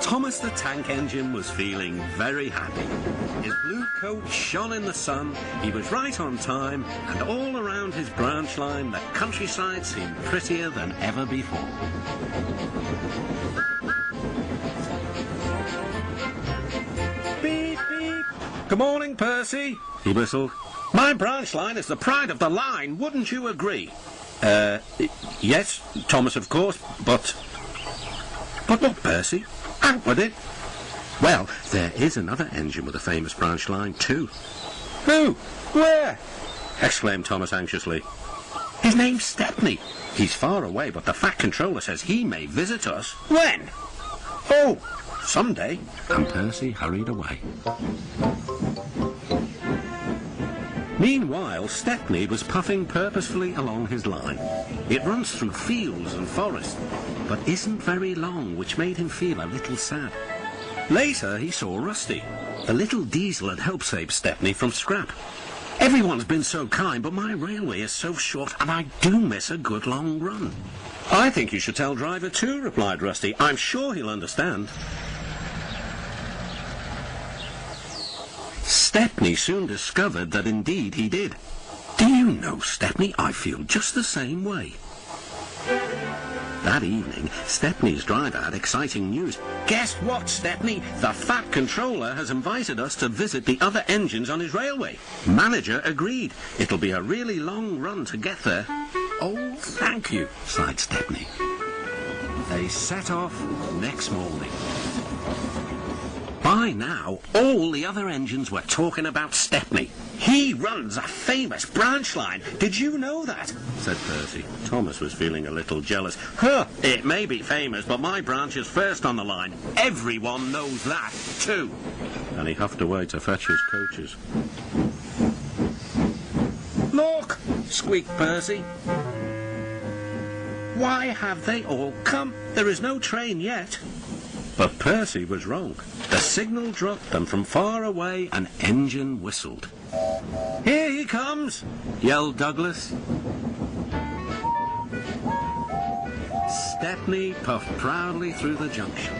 Thomas the Tank Engine was feeling very happy. His blue coat shone in the sun, he was right on time, and all around his branch line the countryside seemed prettier than ever before. Beep, beep. Good morning, Percy, he whistled. My branch line is the pride of the line, wouldn't you agree? Yes, Thomas, of course, but what, Percy? Out with it. Well, there is another engine with a famous branch line, too. Who? Where? Exclaimed Thomas anxiously. His name's Stepney. He's far away, but the Fat Controller says he may visit us. When? Oh, someday. And Percy hurried away. Meanwhile, Stepney was puffing purposefully along his line. It runs through fields and forests, but isn't very long, which made him feel a little sad. Later, he saw Rusty. The little diesel had helped save Stepney from scrap. Everyone's been so kind, but my railway is so short, and I do miss a good long run. I think you should tell Driver too, replied Rusty. I'm sure he'll understand. Stepney soon discovered that indeed he did. Do you know, Stepney, I feel just the same way. That evening, Stepney's driver had exciting news. Guess what, Stepney? The Fat Controller has invited us to visit the other engines on his railway. Manager agreed. It'll be a really long run to get there. Oh, thank you, sighed Stepney. They set off next morning. By now, all the other engines were talking about Stepney. He runs a famous branch line. Did you know that? Said Percy. Thomas was feeling a little jealous. Huh, it may be famous, but my branch is first on the line. Everyone knows that, too. And he huffed away to fetch his coaches. Look, squeaked Percy. Why have they all come? There is no train yet. But Percy was wrong. The signal dropped, and from far away an engine whistled. Here he comes, yelled Douglas. Stepney puffed proudly through the junction.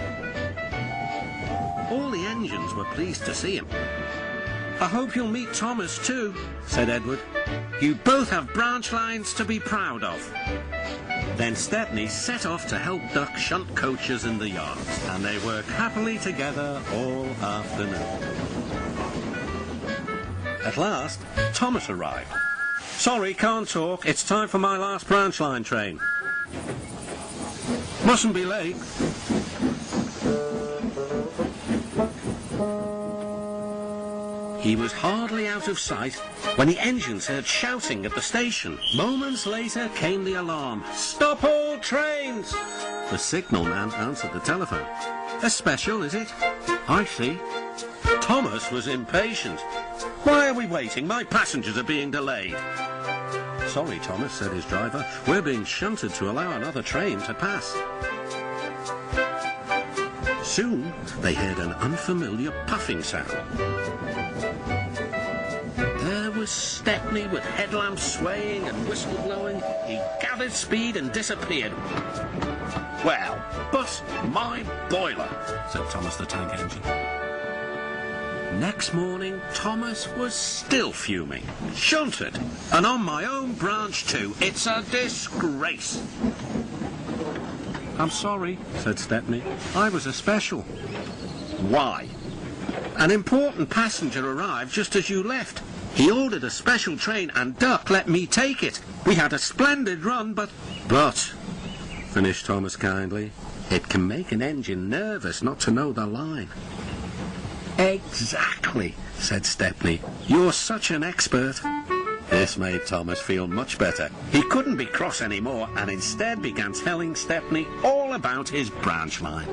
All the engines were pleased to see him. I hope you'll meet Thomas too, said Edward. You both have branch lines to be proud of. Then Stepney set off to help Duck shunt coaches in the yards, and they worked happily together all afternoon. At last, Thomas arrived. Sorry, can't talk. It's time for my last branch line train. Mustn't be late. He was hardly out of sight when the engines heard shouting at the station. Moments later came the alarm. Stop all trains! The signalman answered the telephone. A special, is it? I see. Thomas was impatient. Why are we waiting? My passengers are being delayed. Sorry, Thomas, said his driver. We're being shunted to allow another train to pass. Soon they heard an unfamiliar puffing sound. There was Stepney with headlamps swaying and whistle blowing. He gathered speed and disappeared. Well, bust my boiler, said Thomas the Tank Engine. Next morning, Thomas was still fuming. Shunted, and on my own branch too. It's a disgrace. I'm sorry, said Stepney. I was a special. Why? An important passenger arrived just as you left. He ordered a special train and Duck let me take it. We had a splendid run, but, finished Thomas kindly, it can make an engine nervous not to know the line. Exactly, said Stepney. You're such an expert. This made Thomas feel much better. He couldn't be cross anymore and instead began telling Stepney all about his branch line.